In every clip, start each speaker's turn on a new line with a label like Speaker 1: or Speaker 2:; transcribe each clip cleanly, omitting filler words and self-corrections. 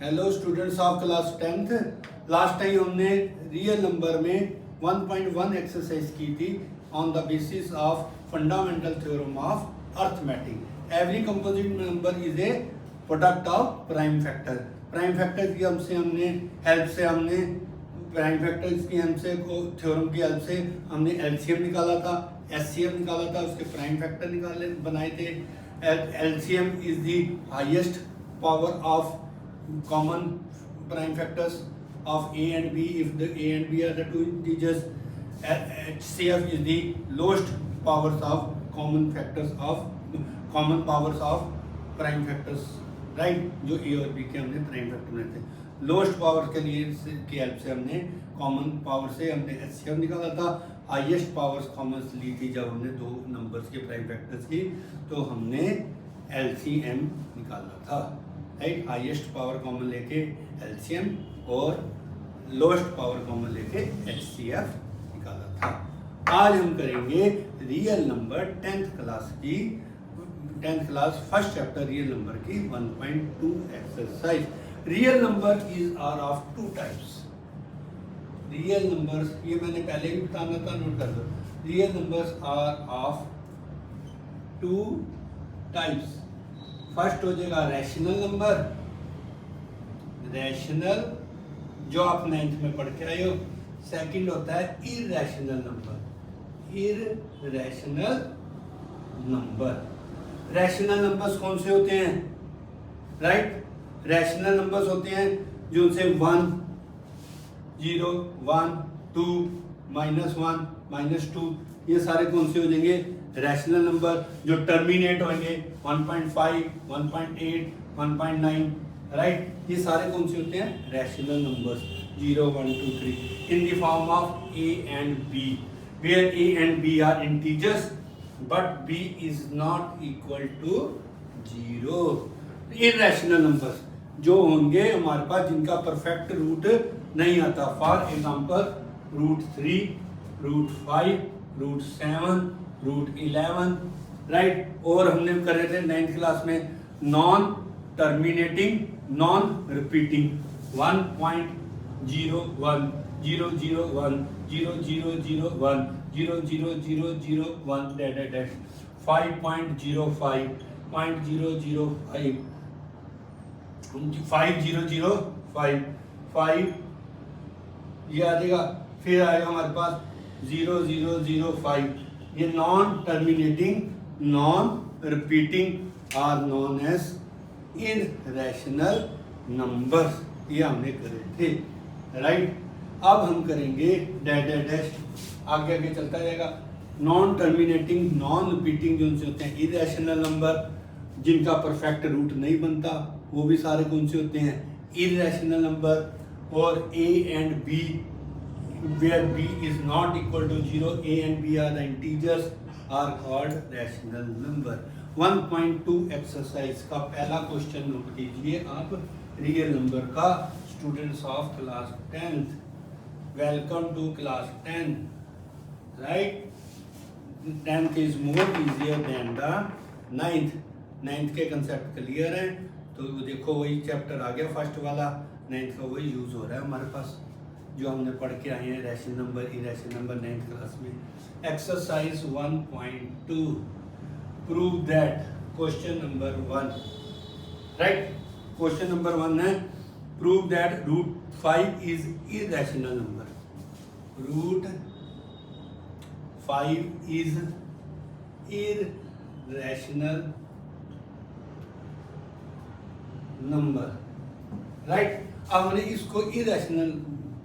Speaker 1: Hello students of class 10th। Last time हमने real number में 1.1 exercise की थी on the basis of fundamental theorem of arithmetic. Every composite number is a product of prime factor. Prime factor की help से हमने prime factors की help से theorem की हेल्प से हमने एलसीएम निकाला था, एचसीएफ निकाला था, उसके प्राइम फैक्टर बनाए थे। LCM is the highest power of common prime factors of A and B if the A and B are the two integers. HCF is the lowest powers of common powers of prime factors, right? जो A और B के हमने prime factor बनाए थे। Lowest power के लिए की help से हमने कॉमन पावर से हमने HCF निकाला था। हाईएस्ट पावर्स कॉमन ली थी जब हमने दो नंबर्स के प्राइम फैक्टर्स की, तो हमने LCM निकाला था, राइट। हाईएस्ट पावर कॉमन लेके एलसीएम और लोएस्ट पावर कॉमन लेके एचसीएफ निकाला था। आज हम करेंगे real number 10th class first chapter real number की 1.2 exercise. Real number is are of two types. Real numbers, ये मैंने पहले भी बताना था, नोट कर दो। Real numbers are of two types. First हो जाएगा रैशनल नंबर, रैशनल जो आप 9th में पढ़ के आए हो। सेकंड होता है irrational number, irrational number. Rational numbers कौन से होते हैं, राइट? रैशनल नंबर्स होते हैं जो उनसे 1, 0, 1, 2, -1, -2, ये सारे कौन से हो जाएंगे? Rational number. जो टर्मिनेट होंगे 1.5, 1.8, 1.9, राइट? ये सारे कौन से होते हैं? Rational numbers. 0, 1, 2, 3 in the form of A and B, where A and B are integers but B is not equal to 0। Irrational numbers जो होंगे हमारे पास जिनका परफेक्ट रूट नहीं आता, फॉर एग्जांपल √3, √5, √7, √11, राइट? और हमने करे थे 9th क्लास में नॉन टर्मिनेटिंग, नॉन रिपीटिंग। 1.01, 001, 0001, 0001, 00001, 5.05, 0.005, 5005, 5 ये आ जाएगा। फिर आएगा हमारे पास 0005। ये non terminating, non repeating are known as irrational numbers. ये हमने करे थे, राइट? अब हम करेंगे डैश डैश डैश, आगे आगे चलता रहेगा। नॉन टर्मिनेटिंग, नॉन रिपीटिंग जो उनसे होते हैं इरैशनल नंबर, जिनका परफेक्ट रूट नहीं बनता, वो भी सारे कौन से होते हैं? Irrational number. और A and B, where B is not equal to 0, A and B are the integers, are called rational number। 1.2 exercise का पहला क्वेश्चन नोट कीजिए आप, रियल नंबर का। Students of class 10th, welcome to class 10, right? 10th is more easier than the 9th के concept clear हैं, तो देखो वही चैप्टर आ गया फर्स्ट वाला, 9th का वही यूज हो रहा है हमारे पास जो हमने पढ़ के आए हैं rational number, irrational number 9th class में। Exercise 1.2, prove that. Question number 1, right? Question number 1 है prove that √5 is irrational number. √5 is irrational number, right? अब हमने इसको इरैशनल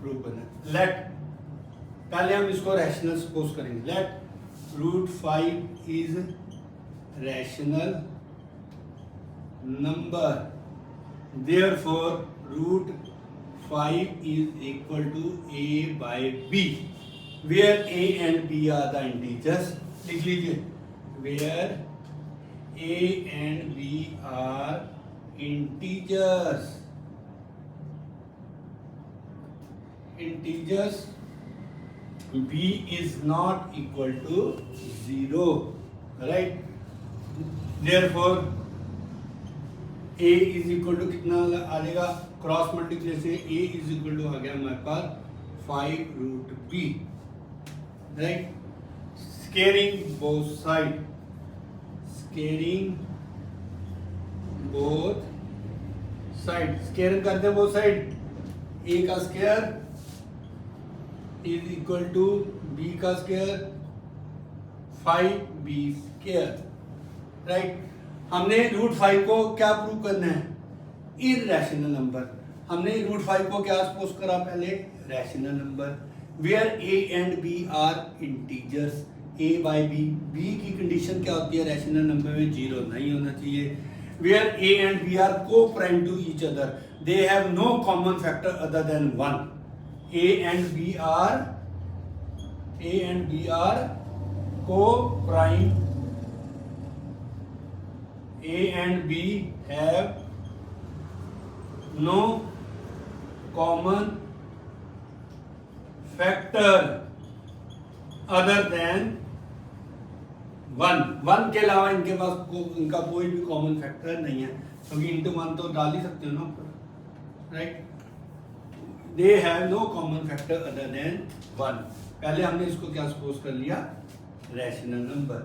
Speaker 1: प्रूव करना। लेट, पहले हम इसको रैशनल सपोज करेंगे। Let √5 is rational number, therefore √5 is equal to A by B, where A and B are the integers। लिख लीजिए, where A and B are integers, B is not equal to 0, right? Therefore a is equal to कितना आ जाएगा, cross multiply से a is equal to आ गया हमारे पास 5 root b, right. Squaring both side, squaring both side, square करते हैं बोथ साइड, ए का square is equal to b का स्केयर 5b स्केयर, राइट। हमने रूट 5 को क्या प्रूव करना है, इररेशनल नंबर। हमने रूट 5 को क्या सपोज करा पहले, rational number, where a and b are integers, a by b की कंडीशन क्या होती है रैशनल नंबर में, 0 नहीं होना चाहिए। Where a and b are coprime to each other, they have no common factor other than 1, a and b are coprime, A and B have no common factor other than 1, 1 के अलावा इनके पास इनका कोई भी common factor नहीं है, क्योंकि into 1 तो डाल ही सकते हो ना, right. They have no common factor other than 1। पहले हमने इसको क्या सपोज कर लिया, rational number.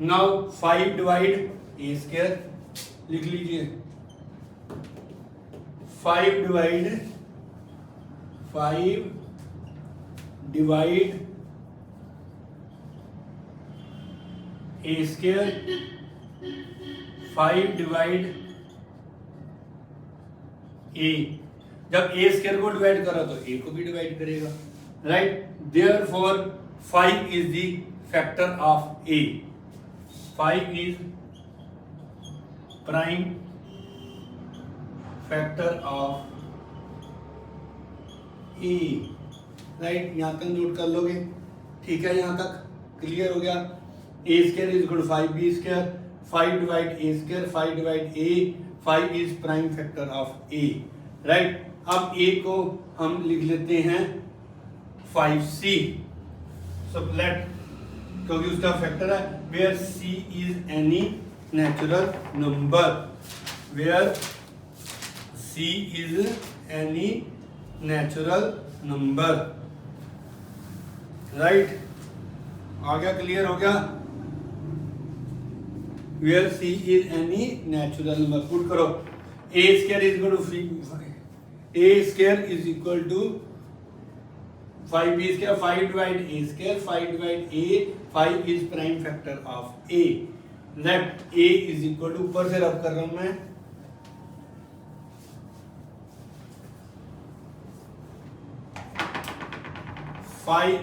Speaker 1: Now 5 divide a square, लिख लीजिए 5 divide a square, 5 divide a, जब ए स्क्वायर को डिवाइड करा तो ए को भी डिवाइड करेगा, right. Therefore 5 is the factor of A, 5 is prime factor of a, right. यहां तक नोट कर लोगे, ठीक है, यहां तक क्लियर हो गया। A square is equal to 5b square, 5 divide a square, 5 divide a, 5 is prime factor of a, right. अब ए को हम लिख लेते हैं 5c, सबलेट, क्योंकि उसका फैक्टर है। Where c is any natural number, where c is any natural number, right। आ गया, क्लियर हो गया। where c is any natural number, put करो, a square is equal to a square is equal to 5b square, 5 divide a square, 5 divide a, 5 is prime factor of a, let a is equal to, ऊपर से रब कर रहा हूं मैं, 5,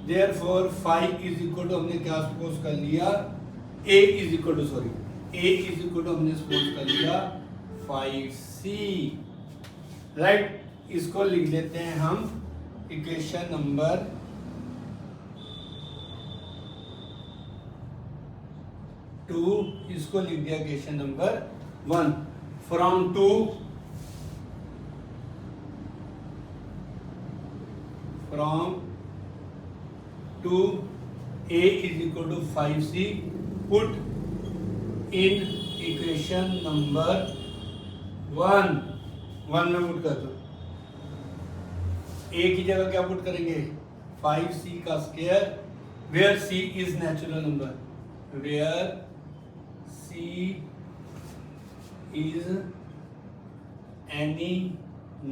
Speaker 1: therefore 5 is equal to, हमने क्या suppose कर लिया, a is equal to, sorry, a is equal to हमने सपोज कर लिया 5c, राइट। इसको लिख लेते हैं हम इक्वेशन नंबर 2, इसको लिख दिया equation number 1। From 2 a is equal to 5c, put in equation number 1 में पुट कर दो, a की जगह क्या पुट करेंगे, 5c का square, where c is natural number, where c is any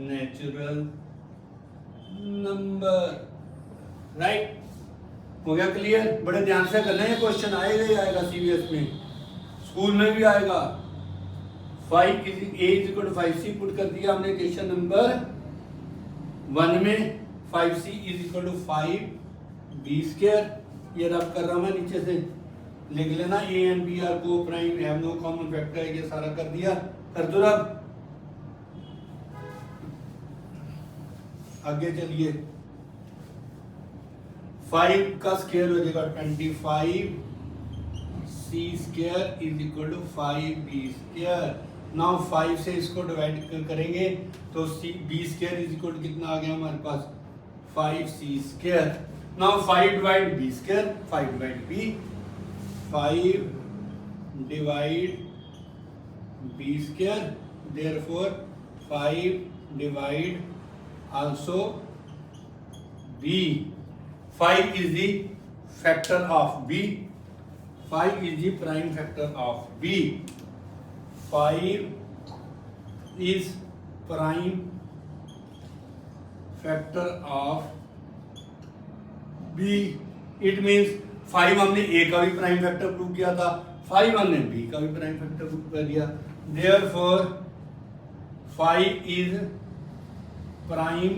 Speaker 1: natural number, right. हो गया क्लियर, बड़े ध्यान से करना है, क्वेश्चन आएगा ही आएगा सीबीएस में, स्कूल में भी आएगा। 5 is a is equal to 5c put कर दिया हमने क्वेश्चन नंबर 1 में, 5c is equal to 5b square, ये रब कर रहा हूं मैं, नीचे से लिख लेना, a and b are coprime, have no common factor, ये सारा कर दिया, कर दो रब। आगे चलिए, 5 का स्क्वायर हो जाएगा 25, c square is equal to 5b square. Now 5 से इसको डिवाइड करेंगे तो b square is equal to कितना आ गया हमारे पास, 5c square. Now 5 divide b square, 5 divide b, 5 divide b square. Therefore 5 divide also b. 5 is the factor of b. 5 is the prime factor of b. 5 is prime factor of b. It means 5 हमने a का भी prime factor prove किया था, 5 हमने b का भी prime factor prove कर दिया. Therefore 5 is prime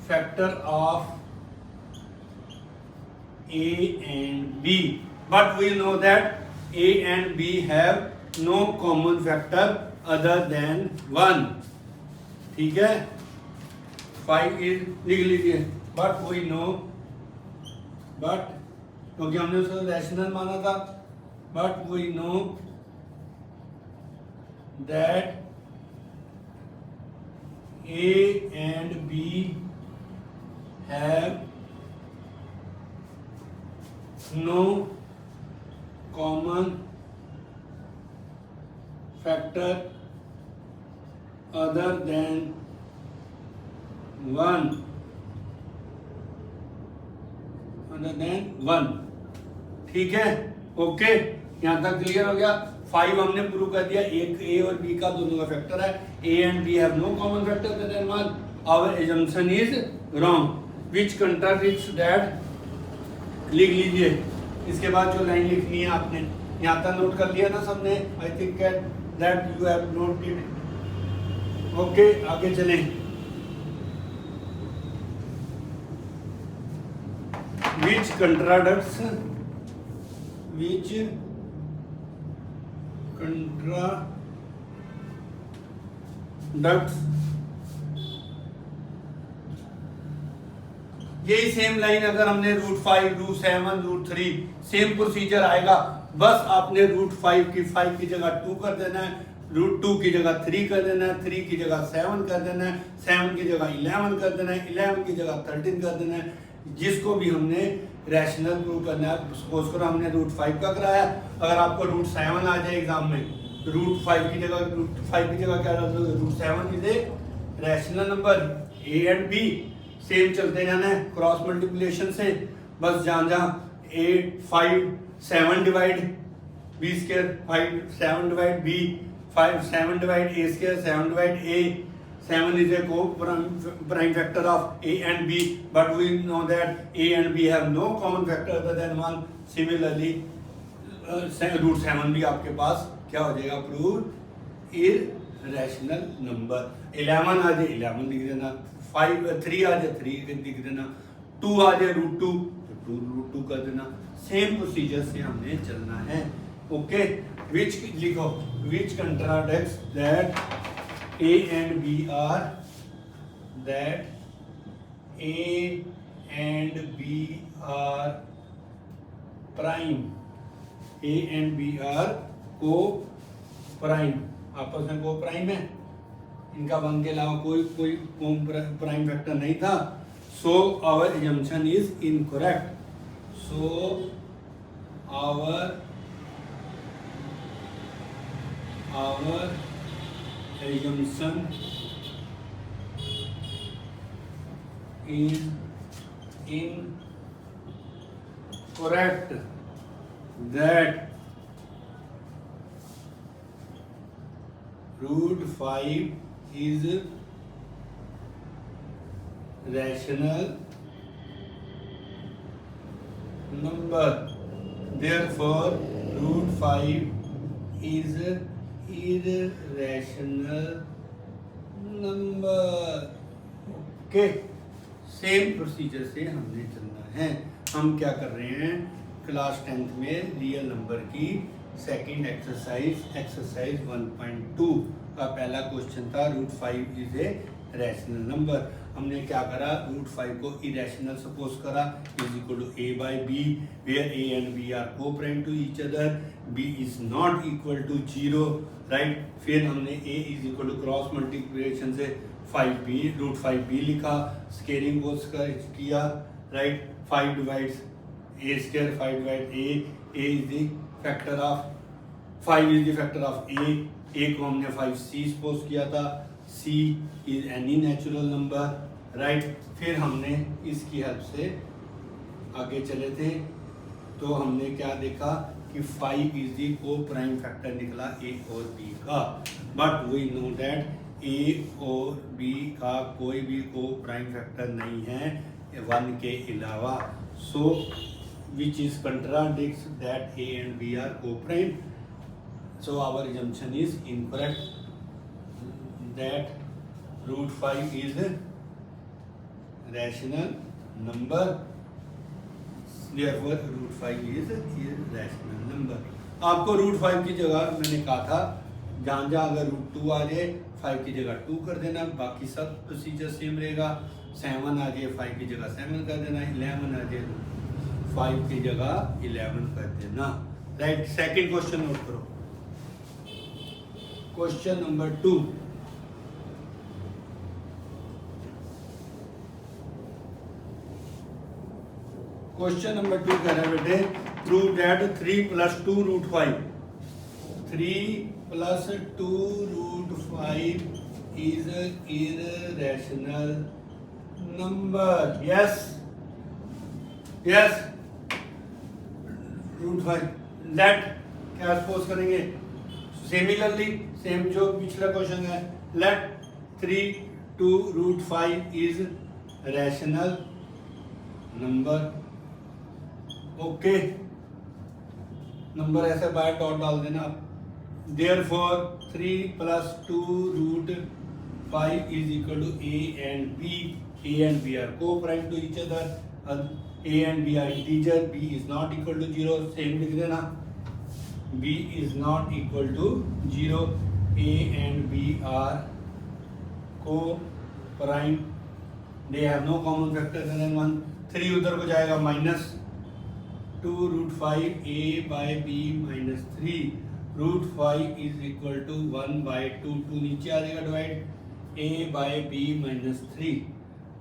Speaker 1: factor of a and b. But we know that a and b have no common factor other than 1. ठीक है, 5 is लिख लीजिए. But we know, but क्योंकि हमने उसको रैशनल माना था, but we know that a and b have no common factor other than 1. ठीक है, ओके, यहां तक क्लियर हो गया. 5 हमने प्रूव कर दिया, एक ए और बी का दोनों का फैक्टर है. A and b have no common factor other than 1. Our assumption is wrong which contradicts that. लिख लीजिए. इसके बाद जो लाइन लिखनी है आपने यहाँ तक नोट कर लिया ना सबने. I think that you have noted. Okay, आगे चलें. which contradicts यही सेम लाइन अगर हमने √5, √7, √3 सेम प्रोसीजर आएगा. बस आपने √5 की 5 की जगह 2 कर देना है, √2 की जगह 3 कर देना है, 3 की जगह 7 कर देना है, 7 की जगह 11 कर देना है, 11 की जगह 13 कर देना है. जिसको भी हमने रैशनल प्रूव करना है, सपोज करो हमने √5 का कराया, अगर आपको √7 आ जाए एग्जाम में, √5 की जगह क्या डाल दोगे, √7 is a rational number. A and B same चलते जाना है क्रॉस मल्टीप्लिकेशन से. बस जहाँ 5 7 divide b square, 5 7 divide b, 5 7 divide a square, 7 divide a. 7 is a co-prime factor of a and b, but we know that a and b have no common factor other than 1. Similarly, √7 भी आपके पास क्या हो जाएगा, prove irrational number. 11 आ जाए 11 लिख देना, 3 आ जाए 3 लिख देना, 2 आ जाए √2 तो 2 कर देना. सेम प्रोसीजर से हमने चलना है. ओके, विच लिखो, which contradicts that A and B are, that A and B are prime. A and B are co-prime. आपस में co-prime है, इनका 1 के अलावा कोई प्राइम फैक्टर नहीं था. So our assumption is incorrect. So our assumption is incorrect that √5 is rational number. Therefore √5 is irrational number. Okay, same procedure से हमने चलना है. हम क्या कर रहे हैं, क्लास 10th में रियल नंबर की सेकंड एक्सरसाइज 1.2 का पहला क्वेश्चन था, √5 इज ए रैशनल नंबर. हमने क्या करा, √5 को इरेशनल सपोज करा, is equal to a by b, where a and b are co-prime to each other, b is not equal to 0, right. फिर हमने a is equal to cross multiplication से √5b लिखा, squaring को किया, right. 5 divides a square, 5 divide a is the factor of 5 is the factor of a. A को हमने 5c suppose किया था, c is any natural number, right. फिर हमने इसकी हेल्प से आगे चले थे तो हमने क्या देखा कि 5 इज दी को प्राइम फैक्टर निकला ए और बी का, बट वी नो दैट ए और बी का कोई भी को प्राइम फैक्टर नहीं है 1 के अलावा, so which is contradicts that a and b are coprime, so our assumption is incorrect that root 5 is a rational number, therefore root 5 is a rational number। आपको root 5 की जगह मैंने कहा था जहाँ जहाँ अगर root 2 आ जाए 5 की जगह 2 कर देना, बाकी सब प्रोसीजर सेम रहेगा। 7 आ जाए 5 की जगह 7 कर देना, 11 आ जाए 5 की जगह 11 कर देना, राइट। सेकंड क्वेश्चन नोट करो, क्वेश्चन नंबर 2। क्वेश्चन नंबर 2 कह रहा है बेटे, prove that 3 + 2 √5, 3 + 2 √5 is a irrational number। yes √5 let क्या सपोज करेंगे, सिमिलरली सेम जो पिछला क्वेश्चन है, let 3 2 √5 is rational number. Okay, number ऐसे बाय डॉट डाल देना आप। Therefore 3 + 2 √5 is equal to a and b. A and b are coprime to each other, a and b are integer, b is not equal to 0, same लिख देना, b is not equal to 0, a and b are co-prime, they have no common factor other than 1। 3 उधर को जाएगा -2 √5 a by b -3, √5 is equal to 1/2, 2 नीचे आ जाएगा divide a by b -3।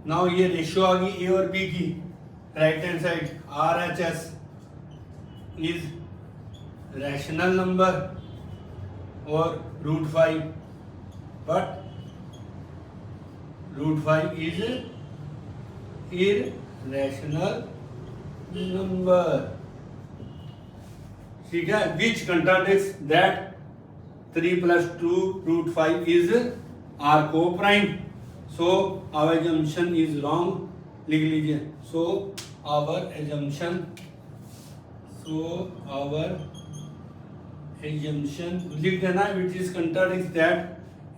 Speaker 1: Now ये ratio आ गई a और b की, right hand side RHS is rational number और √5, बट √5 इज इररेशनल नंबर, ठीक है। Which contradicts that 3 + 2 √5 is are coprime, so our assumption is wrong, लिख लीजिए। सो आवर assumption लिख देना which is contradicts that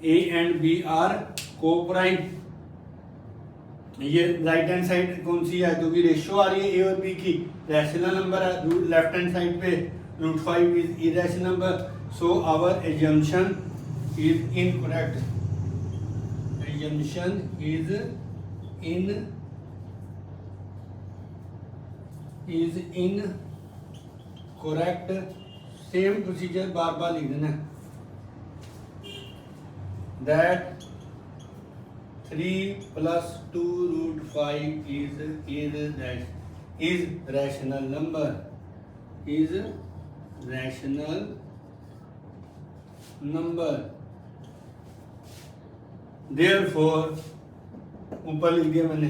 Speaker 1: A and B are co-prime। ये right hand side कौन सी है, क्योंकि रेशियो आ रही है ए और बी की, रैशनल नंबर है। लेफ्ट हैंड साइड पे √5 is irrational number, so our assumption is incorrect, assumption is incorrect. Same procedure बार बार लिख देना, that 3 + 2 √5 is rational number, is rational number, therefore ऊपर लिख दिया मैंने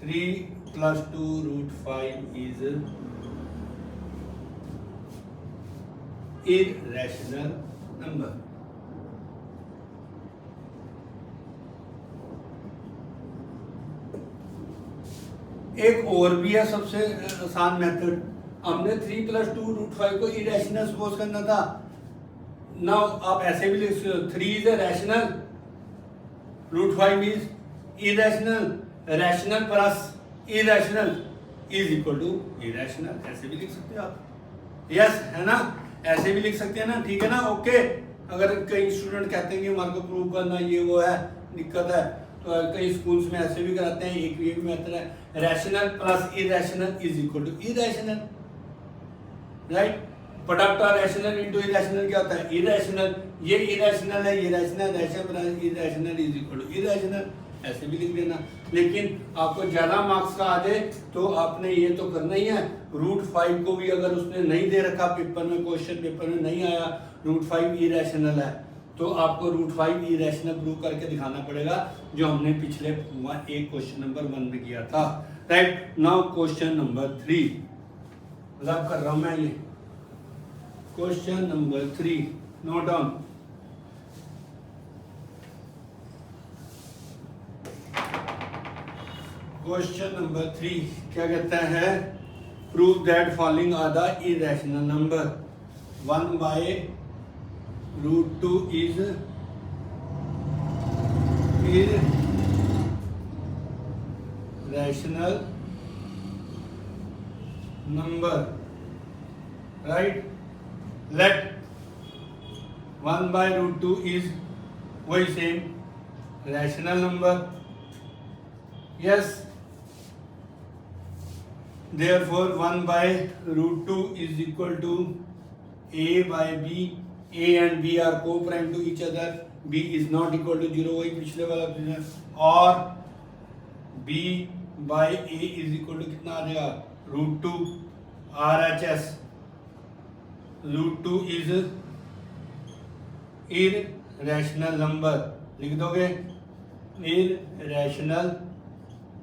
Speaker 1: 3 + 2 √5 is irrational number। एक और भी है सबसे आसान मेथड, हमने 3 + 2 √5 को इरेशनल सपोज करना था। नाउ आप ऐसे भी लिख सकते हो, 3 is a rational, √5 is irrational, rational plus irrational is equal to irrational, ऐसे भी लिख सकते हो आप। यस है ना, ऐसे भी लिख सकते हैं ना, ठीक है ना। ओके, अगर कई स्टूडेंट कहते हैं कि हमारे को प्रूव करना ये वो है, दिक्कत है, तो कई स्कूल्स में ऐसे भी कराते हैं। एक ये भी मेथड है, rational plus irrational is equal to irrational, right. Product of rational into irrational क्या होता है, इरेशनल। ये इरेशनल है, ये rational, rational plus irrational is equal to irrational, ऐसे भी लिख देना। लेकिन आपको ज्यादा मार्क्स का आ जाए तो आपने ये तो करना ही है। √5 को भी अगर उसने नहीं दे रखा पेपर में, क्वेश्चन पेपर में नहीं आया √5 इरेशनल है, तो आपको रूट 5 इरेशनल प्रूव करके दिखाना पड़ेगा, जो हमने पिछले एक क्वेश्चन नंबर 1 में किया था। राइट, नाउ क्वेश्चन नंबर 3 मतलब कर रहा हूं मैं ये question number 3, note down. Question number 3 क्या कहता है? Prove that following are the irrational number 1 by root 2 is irrational number, right? Let 1 by root 2 is वही same rational number. Yes, therefore 1 by root 2 is equal to a by b. A and b are co-prime to each other. b is not equal to 0, वही पिछले वाला principal. और b by a is equal to कितना आ जाएगा? Root 2 RHS। Root 2 is irrational number, लिख दोगे irrational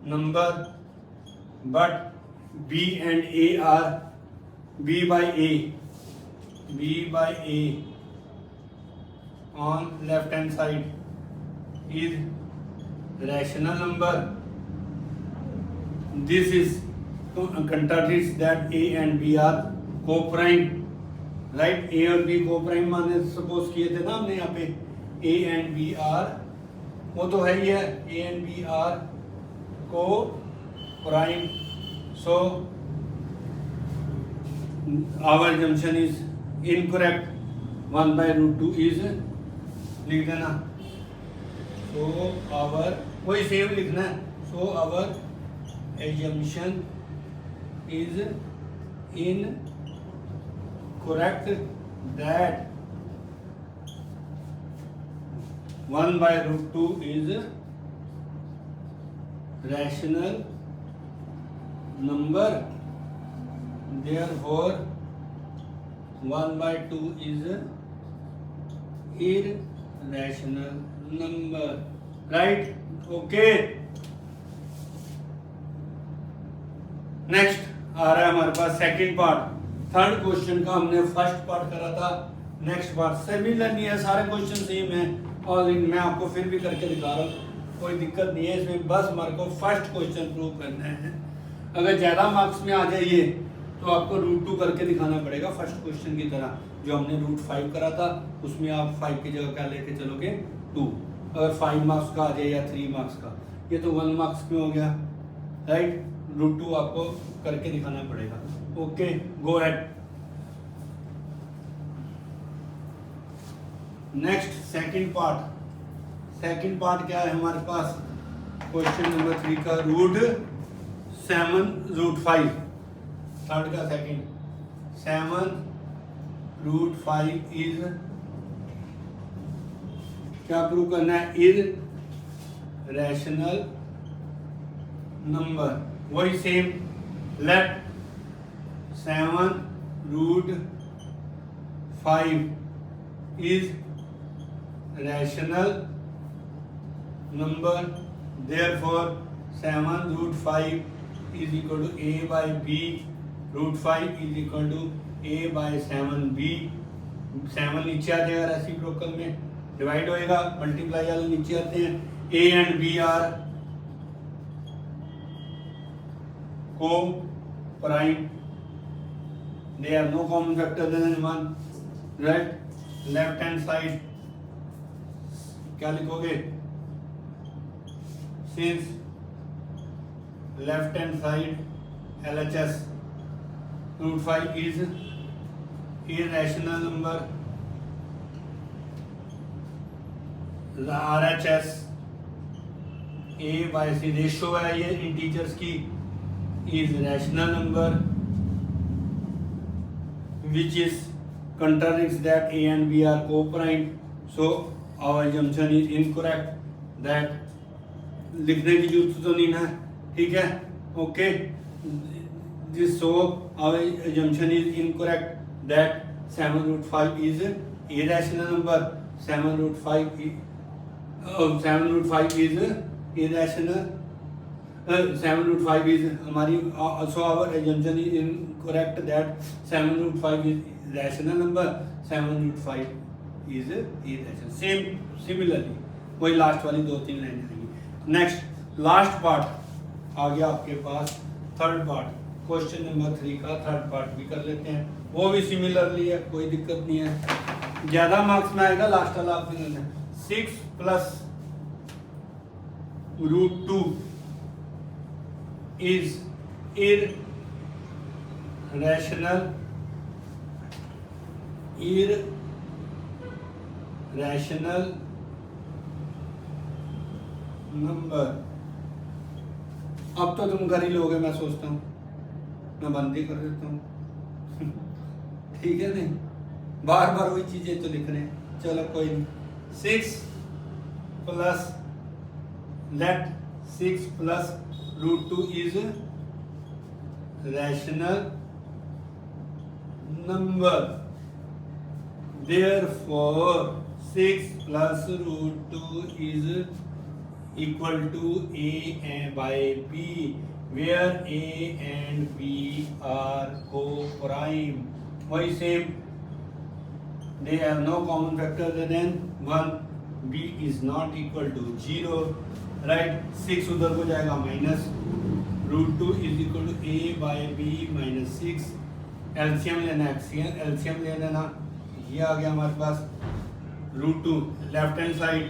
Speaker 1: number, but b and a are b by a on left hand side is rational number. This is contradicts that a and b are co-prime, right? a और b co-prime माने suppose किए थे ना हमने यहाँ पे a and b are, वो तो है ही है, a and b are co-prime, so our assumption is incorrect. 1 by root 2 is, लिख देना, so our वही सेम लिखना है, so our assumption is incorrect that 1 by root 2 is rational number, therefore 1 by 2 is irrational number, right? Okay, next आ रहा है हमारे पास सेकंड पार्ट। थर्ड क्वेश्चन का हमने फर्स्ट पार्ट करा था, नेक्स्ट पार्ट सिमिलर नहीं है, सारे क्वेश्चन सेम है और मैं आपको फिर भी करके दिखा रहा हूँ, कोई दिक्कत नहीं है इसमें, बस हमारे को फर्स्ट क्वेश्चन प्रूव करना है। अगर ज़्यादा मार्क्स में आ जाइए तो आपको रूट 2 करके दिखाना पड़ेगा फर्स्ट क्वेश्चन की तरह, जो हमने रूट 5 करा था उसमें आप 5 की जगह क्या लेके चलोगे 2। अगर 5 मार्क्स का आ जाए या 3 मार्क्स का, ये तो 1 मार्क्स में हो गया, राइट? रूट 2 आपको करके दिखाना पड़ेगा। Okay, go ahead. Next second part क्या है हमारे पास? क्वेश्चन नंबर 3 का रूट 7 रूट 5, थर्ड का सेकंड 7 रूट 5 इज क्या प्रूव करना है? इररेशनल नंबर, वही same, let 7 root 5 is rational number, therefore 7 root 5 is equal to a by b, root 5 is equal to a by 7b। 7 नीचे आ जाएगा reciprocal में, divide होएगा, मल्टीप्लाई वाले नीचे आते हैं। a and b are co-prime, they have no common factor than 1, right? Left hand side क्या लिखोगे? Since left hand side LHS, root 5 is irrational number, RHS A by C ratio है ये integers की, is rational number which is contradicts that A and B are co-prime, so our assumption is incorrect, that लिखने की जरूरत तो नहीं है, ठीक है? Okay, this so our assumption is incorrect that 7 root 5 is irrational number, 7√5 is irrational. 7√5 is हमारी, so our assumption is incorrect that 7√5 is rational number, 7√5 is irrational. Similarly वही लास्ट वाली 2-3 लाइन आएंगी. नेक्स्ट लास्ट पार्ट आ गया आपके पास, third part. Question number 3 का third part भी कर लेते हैं, वो भी सिमिलरली है, कोई दिक्कत नहीं है. ज्यादा मार्क्स में आएगा लास्ट वाला आपने करना है. 6 + √2 is irrational नंबर. अब तो तुम कर ही लोगे, मैं सोचता हूँ, मैं बंद ही कर देता हूँ. ठीक है, नहीं बार बार वही चीजें तो लिख रहे हैं. चलो कोई नहीं. 6 + let 6 + √2 is rational number. Therefore 6 + √2 is equal to A by B, where A and B are co-prime. Why same? They have no common factor other than 1. B is not equal to 0. Right? 6 उधर को जाएगा minus. √2 is equal to A by B minus 6. LCM लेना है, LCM ले लेना. ये आ गया हमारे पास. √2 left hand side,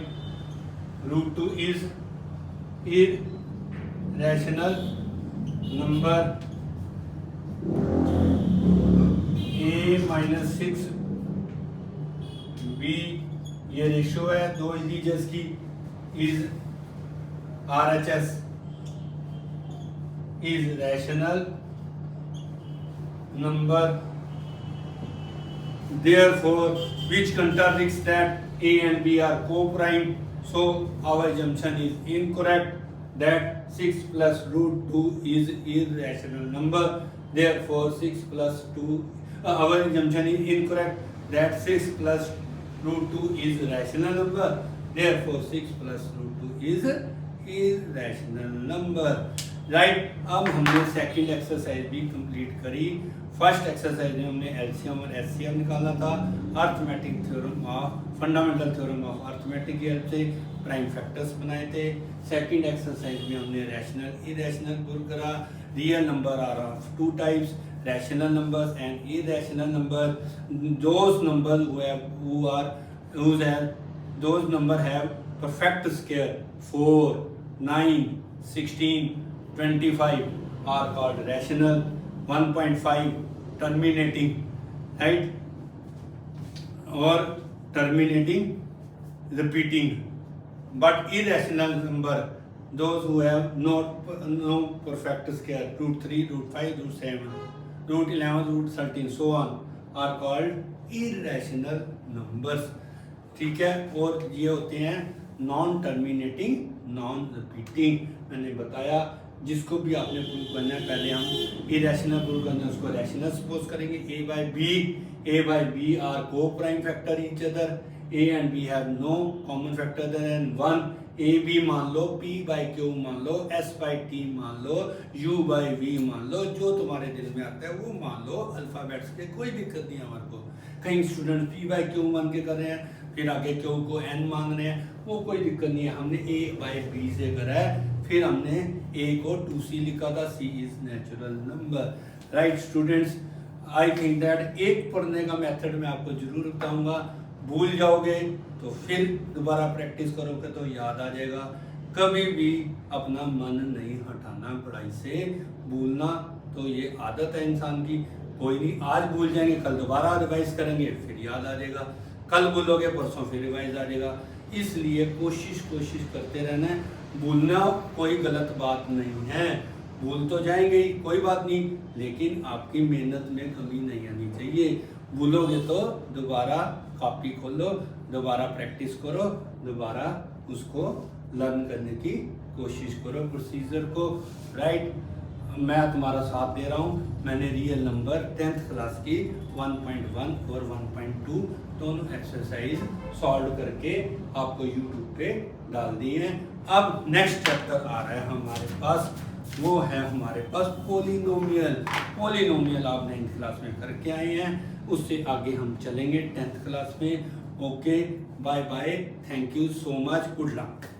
Speaker 1: √2 is irrational number. A minus 6 B, ये रेशियो है दो इंटीजर्स की, is RHS is rational number. Therefore, which contradicts that A and B are co-prime. So our assumption is incorrect that 6 + √2 is irrational number. Therefore 6 + 2 our assumption is incorrect that 6 + √2 is rational number. Therefore 6 + √2 is irrational number. Right. अब हमने second exercise भी complete करी. First exercise में हमने LCM और HCF निकालना था arithmetic theorem of fundamental theorem of arithmetic की हेल्प से प्राइम फैक्टर्स बनाए थे. सेकंड एक्सरसाइज में हमने रैशनल इरेशनल प्रूव करा. Real number are of two types, rational numbers and irrational numbers. Those numbers those numbers have perfect square 4, 9, 16, 25 are called rational. 1.5 terminating, right, or terminating repeating. But irrational number, those who have no perfect square, √3, √5, √7, √11, √13, so on, are called irrational numbers. ठीक है. और ये होते हैं non terminating, non repeating. मैंने बताया जिसको भी आपने प्रूव करना है, पहले हम इरेशनल प्रूव करना है उसको रैशनल सपोज करेंगे. A by B are co-prime factor each other. A and B have no common factor other than 1. A B मान लो, P by Q मान लो, S by T मान लो, U by V मान लो, जो तुम्हारे दिल में आता है वो मान लो. अल्फाबेट्स के कोई दिक्कत नहीं है हमारे को. कई स्टूडेंट P by Q मान के कर रहे हैं, फिर आगे Q को N मान रहे हैं, वो कोई दिक्कत नहीं है. हमने A by B से करा है, फिर हमने A को 2C लिखा था. C is natural number. Right students, I think that एक पढ़ने का मेथड मैं आपको जरूर बताऊंगा. भूल जाओगे तो फिर दोबारा प्रैक्टिस करोगे तो याद आ जाएगा. कभी भी अपना मन नहीं हटाना पढ़ाई से. भूलना तो ये आदत है इंसान की. कोई नहीं, आज भूल जाएंगे, कल दोबारा रिवाइज करेंगे, फिर याद आ जाएगा. कल भूलोगे, परसों फिर रिवाइज आ जाएगा. इसलिए कोशिश करते रहना है. भूलना कोई गलत बात नहीं है. भूल तो जाएंगे ही, कोई बात नहीं, लेकिन आपकी मेहनत में कमी नहीं आनी चाहिए. भूलोगे तो दोबारा कॉपी खोलो, दोबारा प्रैक्टिस करो, दोबारा उसको लर्न करने की कोशिश करो प्रोसीजर को. राइट. मैं तुम्हारा साथ दे रहा हूँ। मैंने रियल नंबर 10th क्लास की 1.1 और 1.2 दोनों एक्सरसाइज सॉल्व करके आपको यूट्यूब पे डाल दी है। अब नेक्स्ट चैप्टर आ रहा है हमारे पास, वो है हमारे पास पोलिनोमियल। पोलिनोमियल आप 9th क्लास में करके आए हैं, उससे आगे हम चलेंगे 10th क्लास में। Okay, bye bye, thank you so much, good luck.